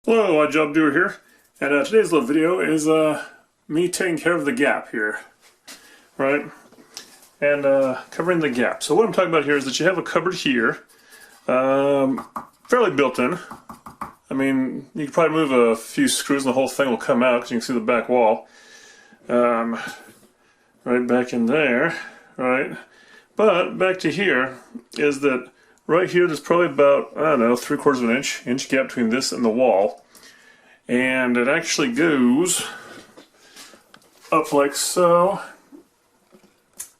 Hello, Odd Job Doer here, and today's little video is me taking care of the gap here, right? And covering the gap. So what I'm talking about here is that you have a cupboard here, fairly built in. I mean, you can probably move a few screws and the whole thing will come out because you can see the back wall. Right back in there, right? But back to here is that right here there's probably about, I don't know, 3/4 of an inch gap between this and the wall. And it actually goes up like so.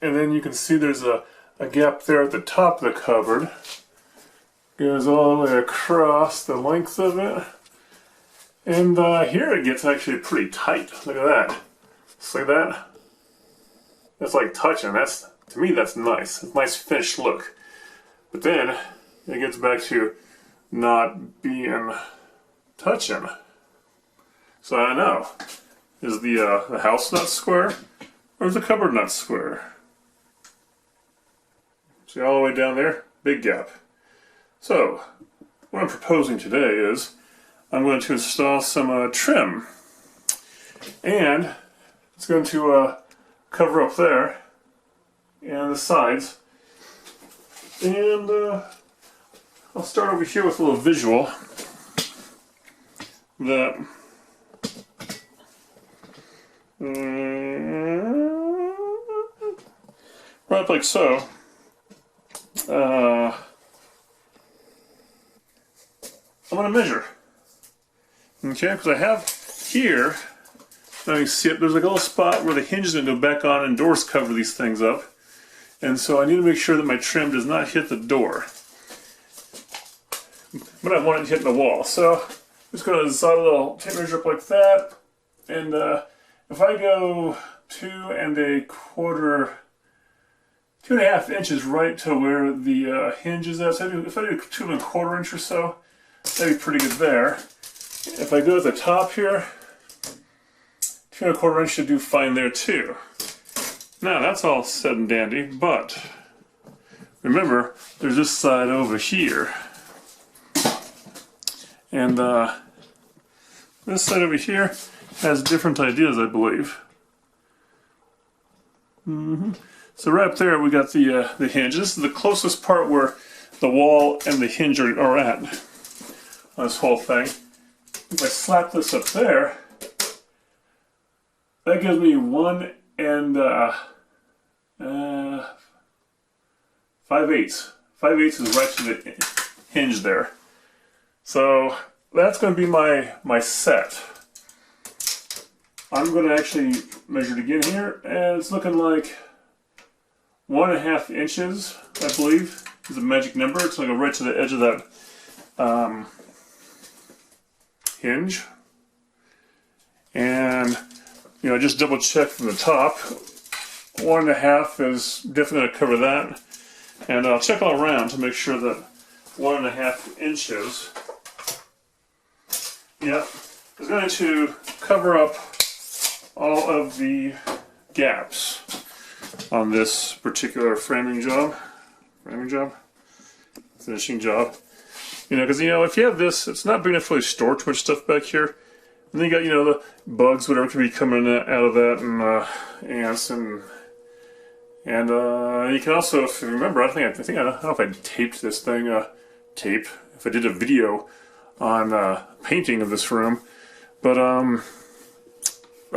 And then you can see there's a gap there at the top of the cupboard. Goes all the way across the length of it. And here it gets actually pretty tight. Look at that. See that? It's like touching. That's, to me, that's nice. It's a nice finished look. But then it gets back to not being touching. So I don't know. Is the house not square, or is the cupboard not square? See all the way down there? Big gap. So what I'm proposing today is I'm going to install some trim, and it's going to cover up there and the sides. And I'll start over here with a little visual that right up like so. I'm going to measure. Okay, because I have here, now you can see it, there's like a little spot where the hinge is going to go back on and doors cover these things up. And so I need to make sure that my trim does not hit the door. But I want it to hit the wall. So I'm just going to slide a little tape measure up like that. And if I go 2.5 inches right to where the hinge is at, so if I do 2.25 inches or so, that'd be pretty good there. If I go at the top here, 2.25 inches should do fine there too. Now that's all said and dandy, but remember, there's this side over here. And this side over here has different ideas, I believe. So right up there we got the hinge. This is the closest part where the wall and the hinge are at on this whole thing. If I slap this up there, that gives me 1 5/8. 5/8 is right to the hinge there. So that's going to be my set. I'm going to actually measure it again here, and it's looking like 1.5 inches, I believe, is a magic number. It's going to go right to the edge of that hinge. And, you know, just double check from the top. 1.5 is definitely going to cover that. And I'll check all around to make sure that 1.5 inches, yeah, is going to cover up all of the gaps on this particular finishing job. You know, because, you know, if you have this, it's not big enough to really store too much stuff back here. And then you got, you know, the bugs, whatever can be coming out of that, and ants, and you can also, if you remember, I don't know if I taped this thing, if I did a video on painting of this room, but I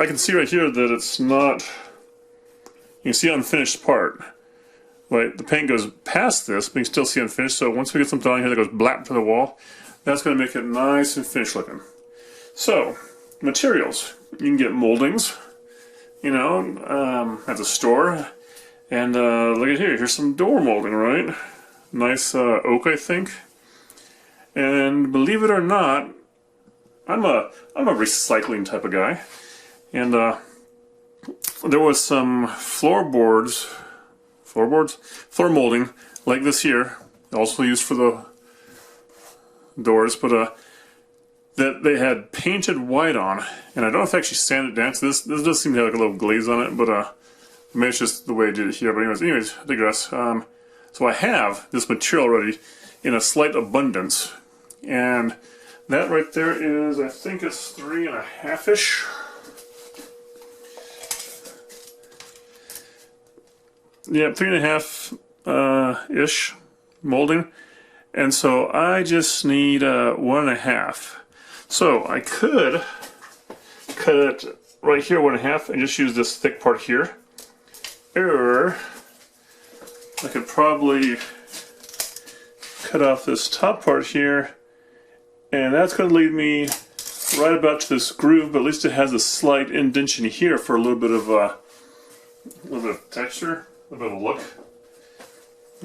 can see right here that it's not, you can see unfinished part. Right, the paint goes past this, but you can still see unfinished, so once we get something on here that goes blap to the wall, that's going to make it nice and finished looking. So, materials. You can get moldings, you know, at the store. And look at here, here's some door molding, right? Nice oak, I think. And believe it or not, I'm a recycling type of guy. And there was some floor molding like this here, also used for the doors, but that they had painted white on, and I don't know if I actually sanded it down, so this does seem to have like a little glaze on it, but maybe it's just the way I did it here. But anyways, I digress. So I have this material already in a slight abundance, and That right there is, I think it's 3.5-ish. Yeah, 3.5 ish molding. And so I just need 1.5. So I could cut it right here 1.5 and just use this thick part here. Or I could probably cut off this top part here, and that's going to lead me right about to this groove, but at least it has a slight indentation here for a little bit of texture, a little bit of look.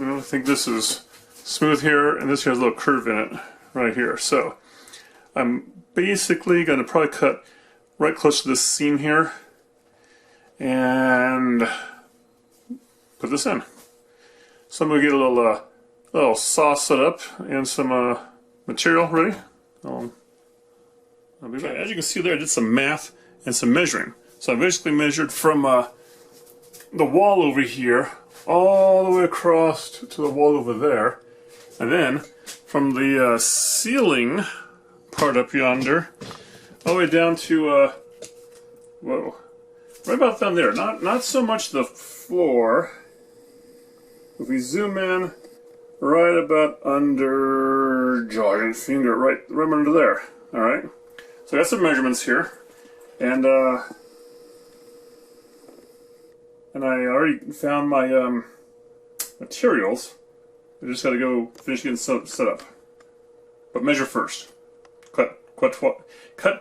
I think this is smooth here, and this here has a little curve in it right here. So I'm basically going to probably cut right close to this seam here and put this in. So I'm going to get a little sauce set up and some material ready. I'll be back. As you can see there, I did some math and some measuring. So I basically measured from the wall over here all the way across to the wall over there, and then from the ceiling part up yonder all the way down to whoa, right about down there. Not so much the floor. If we zoom in, right about under giant finger, right under there. All right. So I got some measurements here, and I already found my materials. I just got to go finish getting set up. But measure first. Cut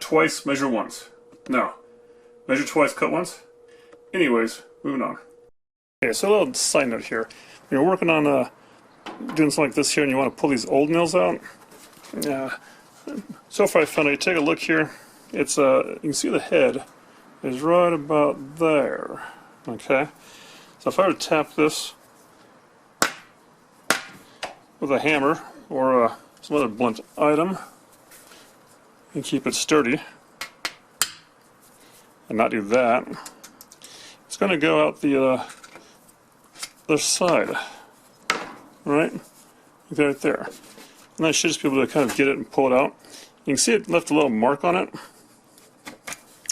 twice, measure once. No. Measure twice, cut once. Anyways, moving on. Okay, so a little side note here. When you're working on doing something like this here and you want to pull these old nails out, so far I found it. Take a look here. It's you can see the head is right about there. Okay, so if I were to tap this with a hammer or some other blunt item and keep it sturdy and not do that, it's going to go out the other side, right there. And I should just be able to kind of get it and pull it out. You can see it left a little mark on it,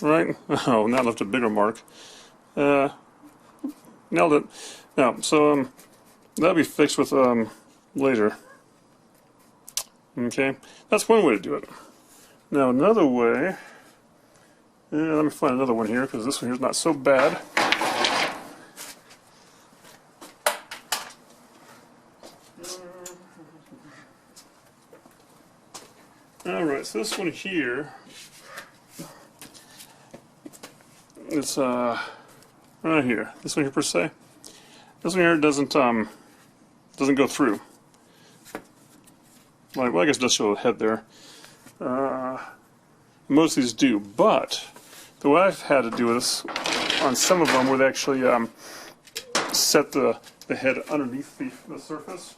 right? Oh, now it left a bigger mark. Nailed it. Now, so that'll be fixed with later. Okay, that's one way to do it. Now another way. Let me find another one here because this one here is not so bad. Alright, so this one here, it's right here. This one here per se. This one here doesn't go through. Like, well, I guess it does show a head there. Most of these do, but the way I've had to do this on some of them where they actually set the head underneath the surface,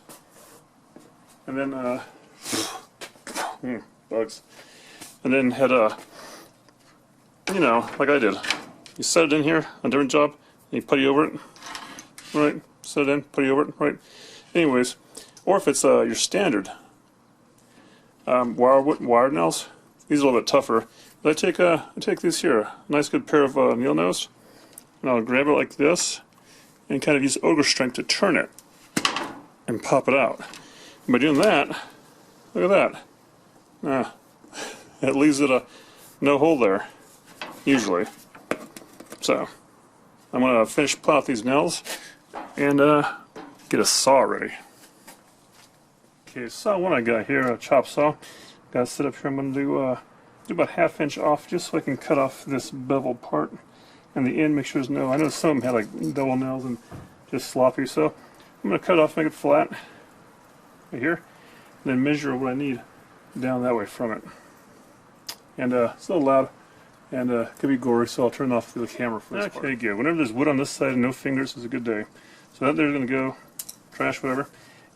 and then bugs, and then had like I did. You set it in here, a different job, and you putty over it, right? Set it in, putty over it, right? Anyways, or if it's your standard wire nails, these are a little bit tougher. But I take these here, a nice good pair of nail nails, and I'll grab it like this, and kind of use ogre strength to turn it and pop it out. And by doing that, look at that. It leaves it no hole there, usually. So I'm going to finish putting out these nails and get a saw ready. Okay, saw one I got here, a chop saw. Got it set up here. I'm going to do about 1/2 inch off just so I can cut off this bevel part. And the end, make sure there's no, I know some of them had like double nails and just sloppy, so I'm going to cut it off, make it flat right here, and then measure what I need down that way from it. And it's a little loud and could be gory, so I'll turn off the camera for this part. Okay, good. Whenever there's wood on this side and no fingers is a good day. So that there's going to go, trash, whatever.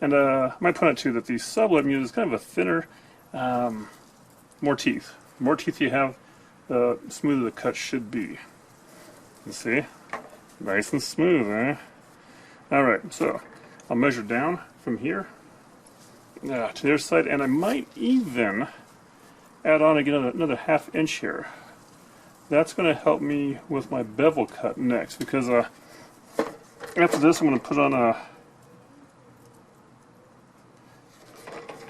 And I might point out too that the Sublet I'm using is kind of a thinner, more teeth. The more teeth you have, the smoother the cut should be. You see? Nice and smooth, eh? Alright, so I'll measure down from here to the other side, and I might even add on again another 1/2 inch here. That's going to help me with my bevel cut next, because after this I'm going to put on a,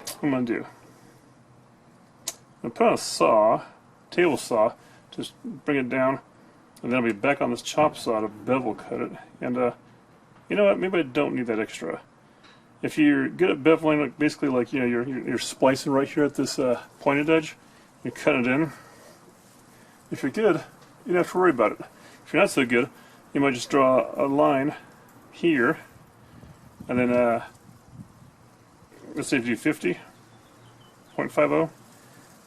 what I'm going to do, I'm going to put on a saw, table saw, just bring it down, and then I'll be back on this chop saw to bevel cut it. And you know what, maybe I don't need that extra. If you're good at beveling, like basically like, you know, you're splicing right here at this pointed edge, you cut it in. If you're good, you don't have to worry about it. If you're not so good, you might just draw a line here, and then let's say if you do 50, 0.50,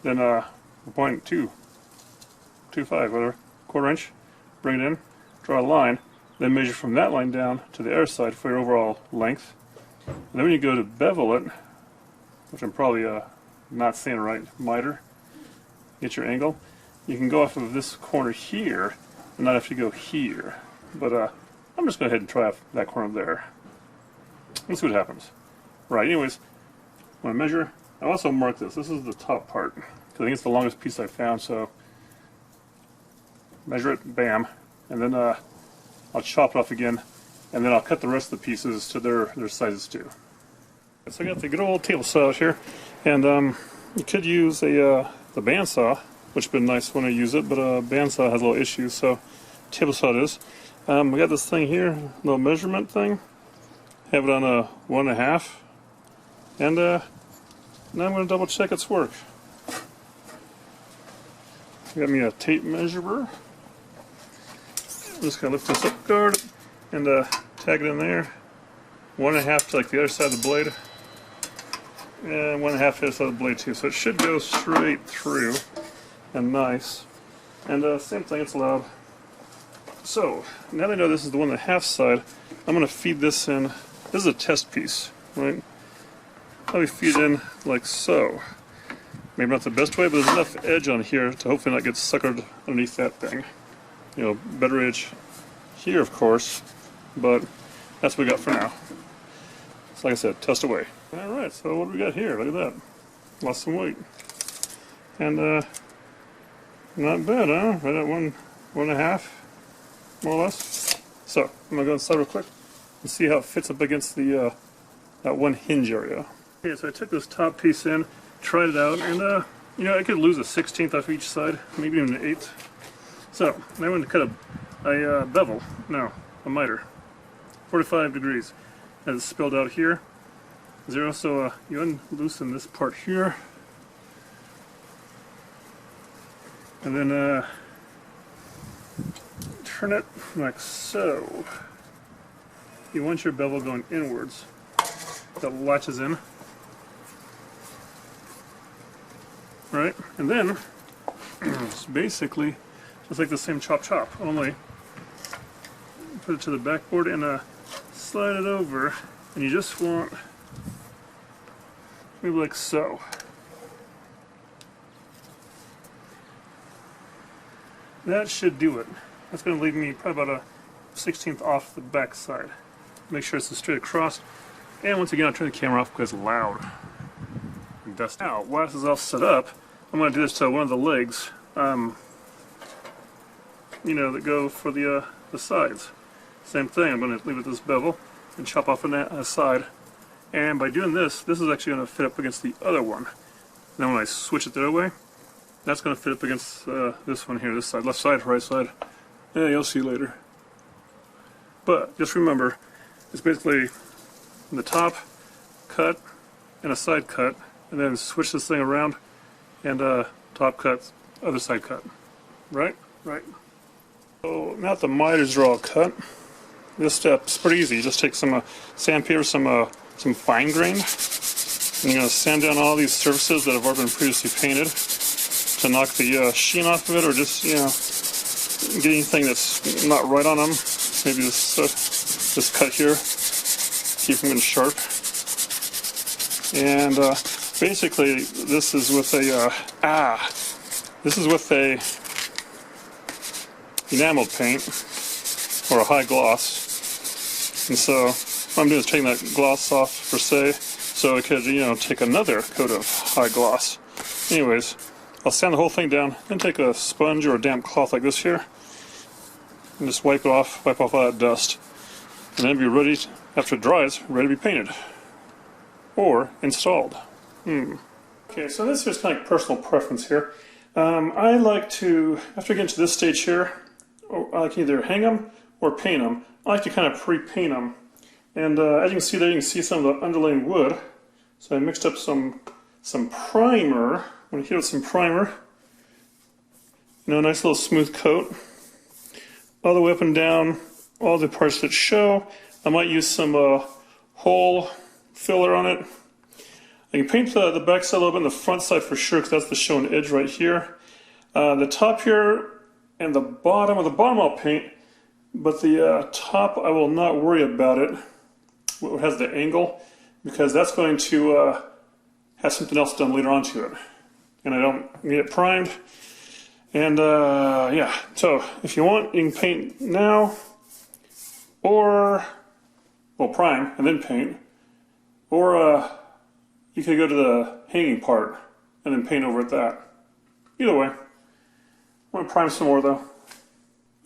then 0.225, whatever, 1/4 inch, bring it in, draw a line, then measure from that line down to the other side for your overall length. And then when you go to bevel it, which I'm probably not saying right, miter, get your angle, you can go off of this corner here and not have to go here. But I'm just going to go ahead and try off that corner there. Let's see what happens. Right, anyways, when I measure, I also mark this. This is the top part, because I think it's the longest piece I found, so measure it, bam, and then I'll chop it off again, and then I'll cut the rest of the pieces to their sizes too. So I got the good old table saw out here, and you could use the bandsaw, which would be nice when I use it, but bandsaw has a little issues, so table saw it is. We got this thing here, little measurement thing. Have it on a 1.5, and now I'm going to double check its work. Got me a tape measurer. I'm just going to lift this up, guard it, and tag it in there. 1.5 to like the other side of the blade, and 1.5 to the other side of the blade too. So it should go straight through and nice. And same thing, it's loud. So now that I know this is the 1.5 side, I'm going to feed this in. This is a test piece, right? Let me feed in like so. Maybe not the best way, but there's enough edge on here to hopefully not get suckered underneath that thing. You know, better edge here, of course, but that's what we got for now. So like I said, test away. Alright, so what do we got here? Look at that. Lost some weight. And not bad, huh? Right at 1.5, more or less. So, I'm going to go inside real quick and see how it fits up against the that one hinge area. Okay, so I took this top piece in, tried it out, and you know, I could lose a 1/16 off each side, maybe even an 1/8. So, now I'm going to cut a bevel, no, a miter, 45 degrees, and it's spilled out here, 0, so you unloosen this part here, and then turn it like so. You want your bevel going inwards. That latches in. Right? And then it's basically just like the same chop, only put it to the backboard and slide it over, and you just want maybe like so. That should do it. That's going to leave me probably about a 1/16 off the back side. Make sure it's straight across. And once again, I'll turn the camera off because it's loud and dusty. Now, while this is all set up, I'm going to do this to one of the legs, you know, that go for the sides. Same thing, I'm going to leave it this bevel and chop off on that side. And by doing this, this is actually going to fit up against the other one. And then when I switch it the other way, that's going to fit up against this one here, this side, left side, right side. Yeah, you'll see later. But just remember, it's basically the top cut and a side cut, and then switch this thing around and top cut, other side cut. Right? Right. So now that the miters are all cut, this step's pretty easy. You just take some sandpaper, some fine grain, and you're going to sand down all these surfaces that have already been previously painted to knock the sheen off of it, or just, you know, get anything that's not right on them. Maybe this cut here, keep them in sharp. And basically, this is with a enamel paint or a high gloss. And so what I'm doing is taking that gloss off per se, so I could, you know, take another coat of high gloss. Anyways, I'll sand the whole thing down, then take a sponge or a damp cloth like this here, and just wipe off all that dust. And then be ready, after it dries, ready to be painted. Or installed. Okay, so this is kind of like personal preference here. I like to, after I get to this stage here, I like either hang them or paint them. I like to kind of pre-paint them. And as you can see there, you can see some of the underlaying wood. So I mixed up some primer. I'm going to heat up some primer. You know, a nice little smooth coat. All the way up and down, all the parts that show. I might use some hole filler on it. I can paint the back side a little bit and the front side for sure, because that's the shown edge right here. The top here and the bottom I'll paint, but the top I will not worry about it. It has the angle, because that's going to have something else done later on to it. And I don't need it primed. And yeah, so if you want, you can paint now, or, well, prime and then paint, or you could go to the hanging part and then paint over at that. Either way. I want to prime some more though.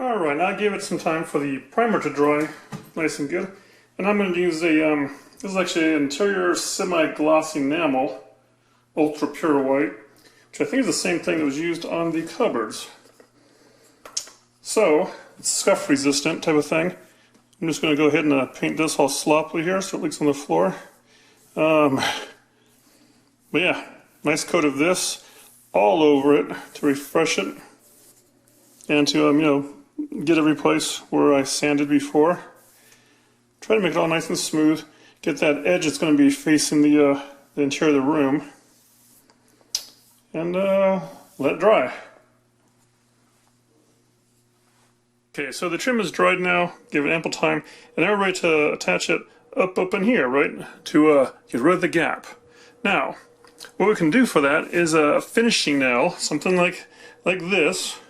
Alright, now I gave it some time for the primer to dry nice and good. And I'm going to use a, this is actually an interior semi-glossy enamel, ultra pure white, which I think is the same thing that was used on the cupboards. So, it's scuff resistant type of thing. I'm just going to go ahead and paint this all sloppily here so it leaks on the floor. But yeah, nice coat of this all over it to refresh it and to, you know, get every place where I sanded before. Try to make it all nice and smooth. Get that edge that's going to be facing the interior of the room. And let it dry. Okay, so the trim is dried now. Give it ample time. And now we're ready to attach it up in here, right? To get rid of the gap. Now, what we can do for that is a finishing nail, something like this,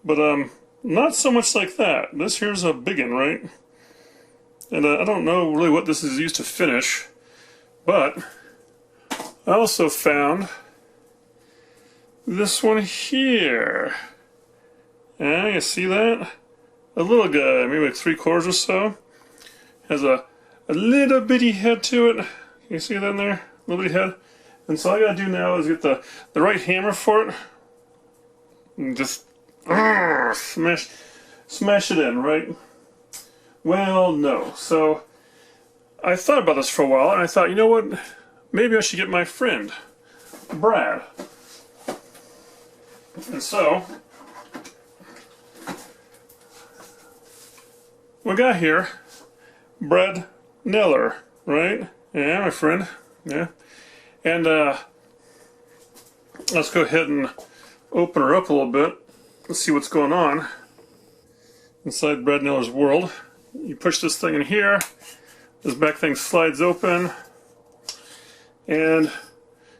but not so much like that. This here's a big one, right? And I don't know really what this is used to finish, but I also found this one here. Yeah, you see that? A little guy, maybe like 3/4 or so. Has a little bitty head to it. You see that in there? A little bitty head. And so all I gotta do now is get the right hammer for it and just smash it in, right? Well, no. So I thought about this for a while, and I thought, you know what? Maybe I should get my friend, Brad. And so we got here Brad Neller, right? Yeah, my friend. Yeah. And let's go ahead and open her up a little bit. Let's see what's going on inside Brad Neller's world. You push this thing in here, this back thing slides open, and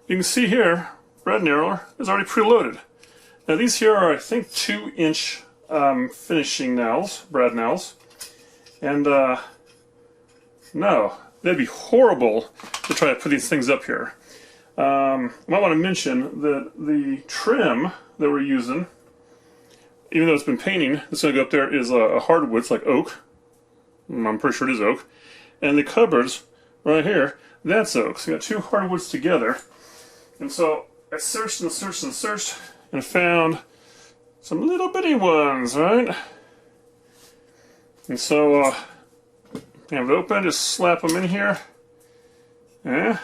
you can see here Brad Neller is already preloaded. Now these here are, I think, 2-inch finishing nails, Brad nails, and no, that'd be horrible to try to put these things up here. I might want to mention that the trim that we're using, even though it's been painting, it's going to go up there, is a hardwood. It's like oak. I'm pretty sure it is oak. And the cupboards right here, that's oak. So you got two hardwoods together. And so I searched and searched and searched and found some little bitty ones, right? And so have it open, just slap them in here. Yeah.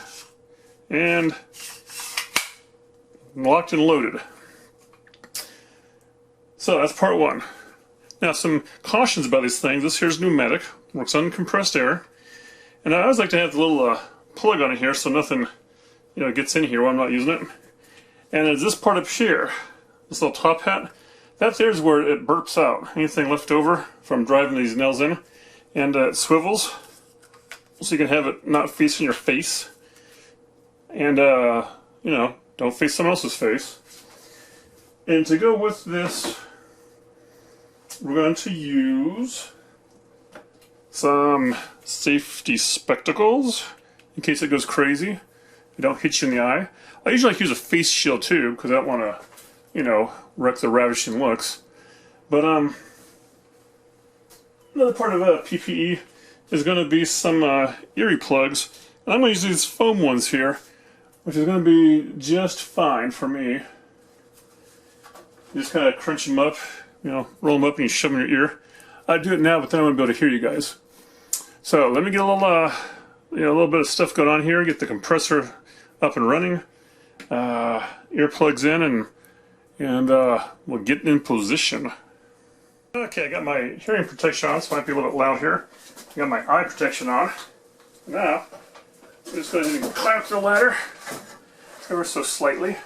And locked and loaded. So that's part one. Now some cautions about these things. This here's pneumatic, works on compressed air. And I always like to have the little plug on it here so nothing, you know, gets in here while I'm not using it. And there's this part up here, this little top hat. That there's where it burps out. Anything left over from driving these nails in. And it swivels so you can have it not facing your face. And, you know, don't face someone else's face. And to go with this, we're going to use some safety spectacles in case it goes crazy. they don't hit you in the eye. I usually like to use a face shield too, because I don't want to, you know, wreck the ravishing looks. But another part of PPE is going to be some earring plugs. And I'm going to use these foam ones here, which is going to be just fine for me. You just kind of crunch them up, you know, roll them up and you shove them in your ear. I do it now, but then I want to be able to hear you guys. So let me get a little, you know, a little bit of stuff going on here. Get the compressor up and running. Earplugs in, and we'll get in position. Okay, I got my hearing protection on, so it might be a little bit loud here. I got my eye protection on. Now, I'm just going to climb up the ladder ever so slightly.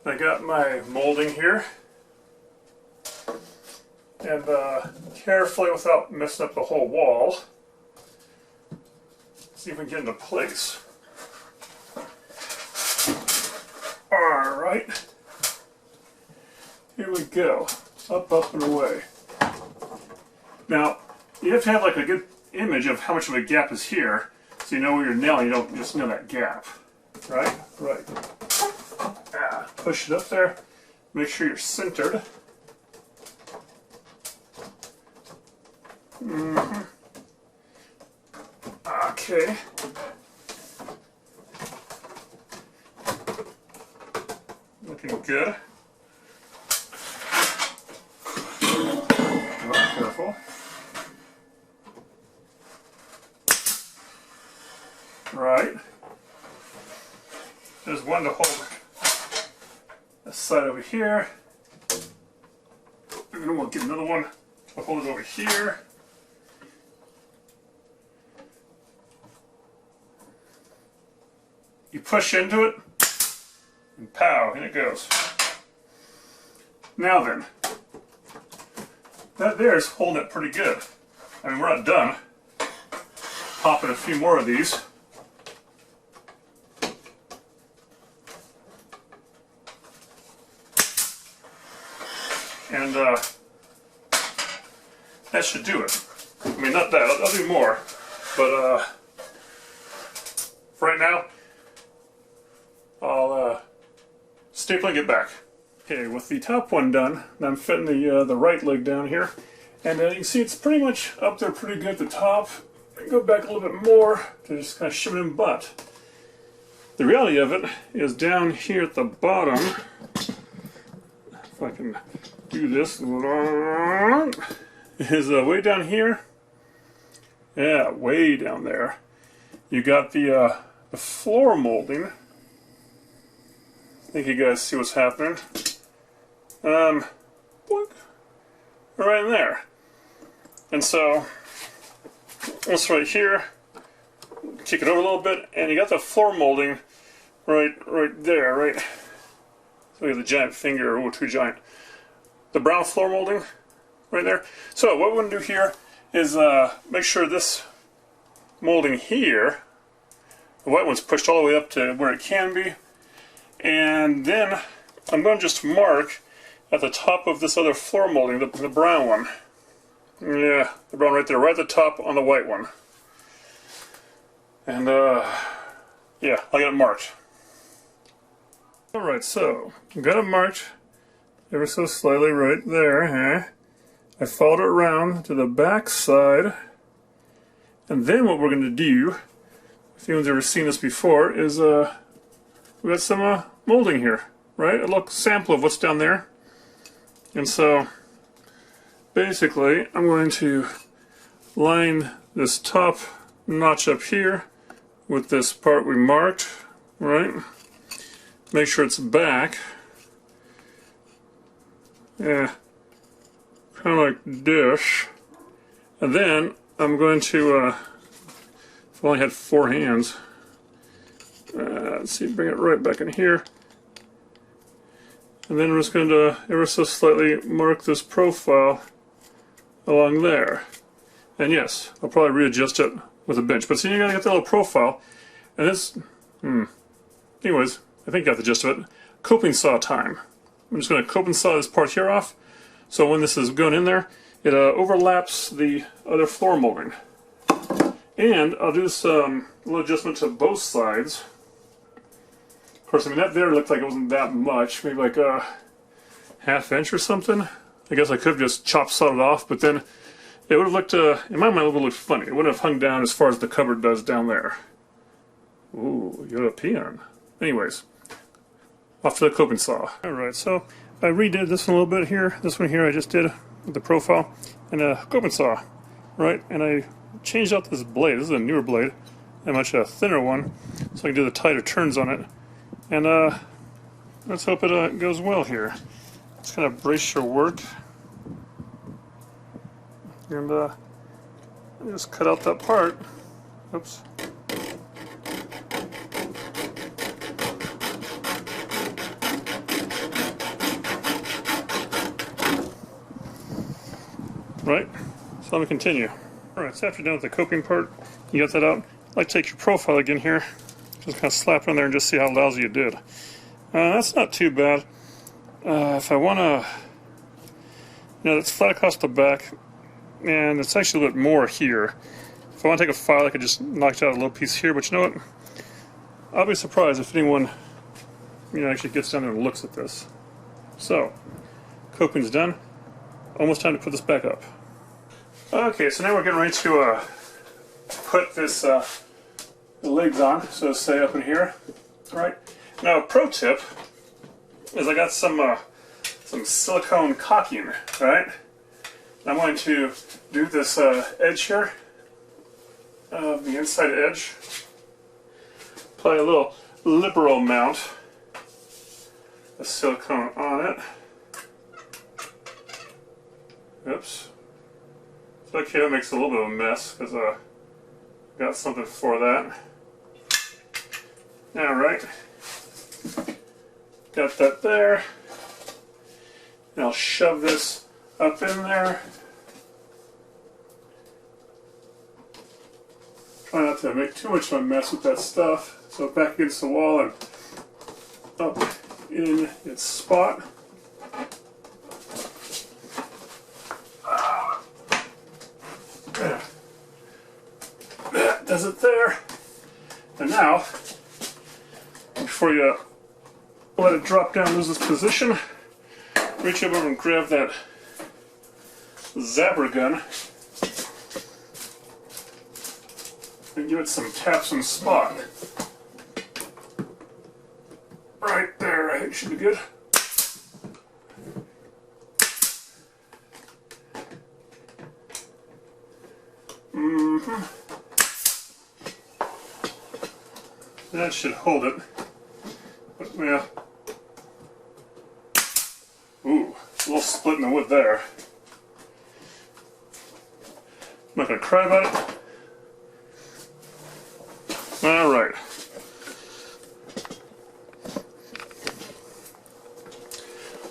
I got my molding here. And carefully, without messing up the whole wall, see if we can get into place. Alright. Here we go. Up, up, and away. Now, you have to have like a good image of how much of a gap is here, so you know where you're nailing. You don't just nail that gap. Right? Right. Push it up there. Make sure you're centered. Okay. Looking good. Oh, careful. Right. There's one to hold this side over here. And then we'll get another one to hold it over here. You push into it, and pow, in it goes. Now then, that there is holding it pretty good. I mean, we're not done. Popping a few more of these. And that should do it. I mean, not that, I'll do more, but for right now, I'll staple and get back. Okay, with the top one done, I'm fitting the right leg down here, and you can see it's pretty much up there pretty good at the top. I go back a little bit more to just kind of shove it in butt. The reality of it is down here at the bottom, if I can do this, is way down here. Yeah, way down there. You got the floor molding. I think you guys see what's happening. Right in there. And so, this right here, kick it over a little bit, and you got the floor molding right there, right? Look at the giant finger, oh, too giant. The brown floor molding, right there. So what we're going to do here is make sure this molding here, the white one's pushed all the way up to where it can be. And then I'm going to just mark at the top of this other floor molding, the brown one. Yeah, the brown right there, right at the top on the white one. And yeah, I'll get it marked. Alright, so I've got it marked ever so slightly right there. I followed it around to the back side. And then what we're going to do, if anyone's ever seen this before, is we got some molding here, right? A little sample of what's down there. And so basically I'm going to line this top notch up here with this part we marked, right? Make sure it's back. Yeah, kind of like this. And then I'm going to, if I only had 4 hands, let's see, bring it right back in here. And then I'm just going to ever so slightly mark this profile along there. And yes, I'll probably readjust it with a bench. But see, you gotta get that little profile. And this, anyways, I think I got the gist of it. Coping saw time. I'm just going to coping saw this part here off. So when this is going in there, it overlaps the other floor molding. And I'll do some little adjustment to both sides. course, I mean, that there looked like it wasn't that much, maybe like a ½ inch or something. I guess I could have just chopped sawed it off, but then it would have looked, in my mind, it would have looked funny. It wouldn't have hung down as far as the cupboard does down there. Ooh, European. Anyways, off to the coping saw. Alright, so I redid this one a little bit here. This one here I just did with the profile and a coping saw, right? And I changed out this blade. This is a newer blade, a much thinner one, so I can do the tighter turns on it. And let's hope it goes well here. Just kind of brace your work. And just cut out that part. Oops. Right, so let me continue. Alright, so after you're done with the coping part, you got that out. I'd like to take your profile again here. Just kind of slap it on there and just see how lousy you did. That's not too bad. If I want to, it's flat across the back, and it's actually a little bit more here. If I want to take a file, I could just knock out a little piece here, but you know what? I'll be surprised if anyone, actually gets down there and looks at this. So, coping's done. Almost time to put this back up. Okay, so now we're getting ready to put this the legs on, so to say, up in here. All right. Now, a pro tip is I got some silicone caulking, right? I'm going to do this edge here, the inside edge. Apply a little liberal amount of silicone on it. Oops. It's okay, that makes a little bit of a mess because I got something for that. Alright. Got that there. And I'll shove this up in there. Try not to make too much of a mess with that stuff. So back against the wall and up in its spot. That does it there. And now, before you let it drop down, lose its position, reach over and grab that zapper gun and give it some taps on the spot. Right there, I think should be good. That should hold it. But, yeah. Ooh, a little split in the wood there. I'm not going to cry about it. Alright.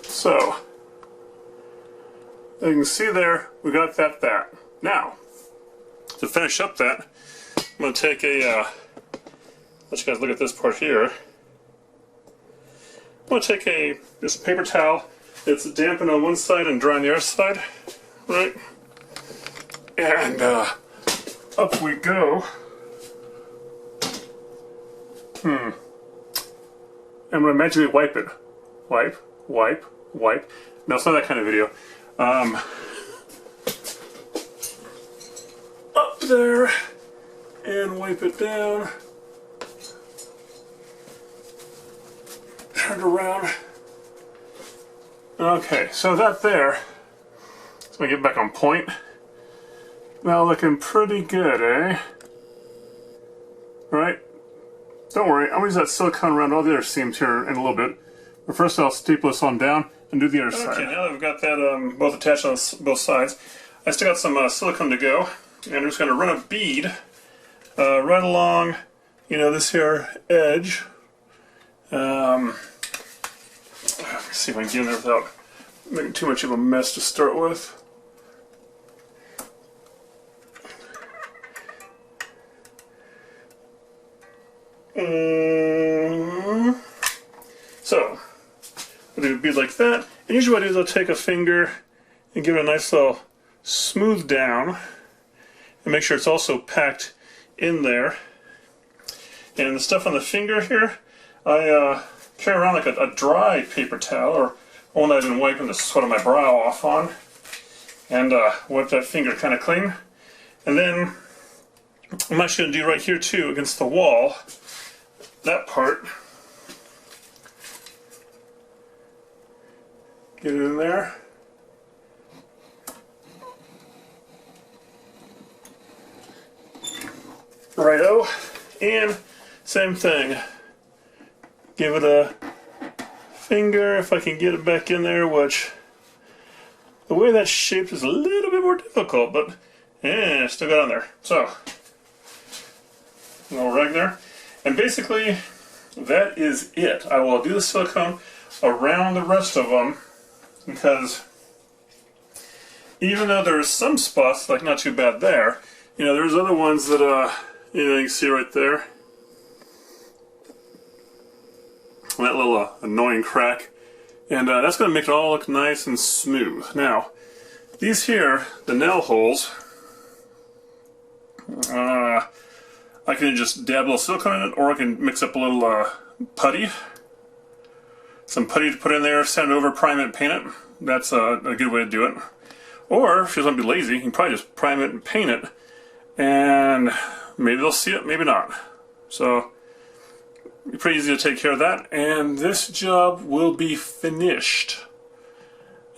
So, as you can see there, we got that. Now, to finish up that, I'm going to take a, let you guys look at this part here. I'm going to take this paper towel. It's dampened on one side and dry on the other side, right? And up we go. I'm going to magically wipe it. Wipe. No, it's not that kind of video. Up there and wipe it down. Turn it around. Okay, so that there. Let's get back on point. Now looking pretty good, eh? Right? Don't worry, I'm going to use that silicone around all the other seams here in a little bit. But first I'll staple this on down and do the other side. Okay, now that we've got that both attached on both sides, I still got some silicone to go. And I'm just going to run a bead right along, this here edge. Let me see if I can get in there without making too much of a mess to start with. So, I'll do a bead like that. And usually what I do is I'll take a finger and give it a nice little smooth down and make sure it's also packed in there. And the stuff on the finger here, I carry around like a dry paper towel, or one that I've been wiping the sweat of my brow off on, and wipe that finger kind of clean. And then I'm actually going to do right here too, against the wall, that part. Get it in there. Righto. And same thing. Give it a finger if I can get it back in there, which the way that's shaped is a little bit more difficult, but yeah, still got on there. So, a little rag there. And basically, that is it. I will do the silicone around the rest of them, because even though there's some spots, like not too bad there, you know, there's other ones that, you can see right there. That little annoying crack. And that's going to make it all look nice and smooth. Now, these here, the nail holes, I can just dab a little silicone in it, or I can mix up a little putty. Some putty to put in there, sand it over, prime it, and paint it. That's a good way to do it. Or, if you want to be lazy, you can probably just prime it and paint it, and maybe they'll see it, maybe not. So, pretty easy to take care of that, and this job will be finished.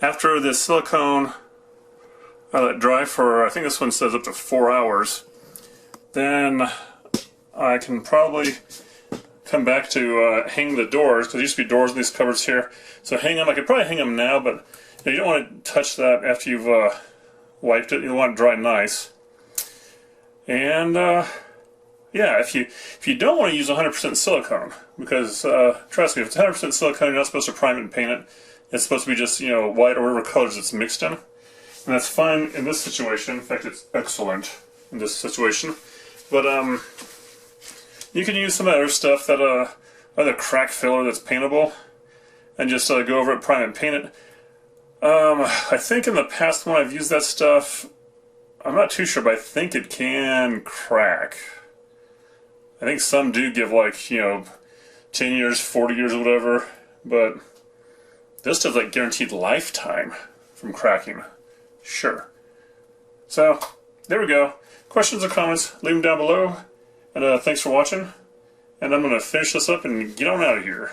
After the silicone, I let it dry for, I think this one says up to 4 hours, then I can probably come back to hang the doors, because there used to be doors in these cupboards here. So hang them, I could probably hang them now, but you don't want to touch that after you've wiped it. You want it dry nice. And yeah, if you don't want to use 100% silicone, because trust me, if it's 100% silicone, you're not supposed to prime it and paint it. It's supposed to be just, you know, white or whatever colors it's mixed in. And that's fine in this situation. In fact, it's excellent in this situation. But you can use some other stuff that other crack filler that's paintable, and just go over it, prime it, and paint it. I think in the past when I've used that stuff, I'm not too sure, but I think it can crack. I think some do give, like, you know, 10 years, 40 years, or whatever, but this does like guaranteed lifetime from cracking. Sure. So, there we go. Questions or comments, leave them down below, and thanks for watching, and I'm going to finish this up and get on out of here.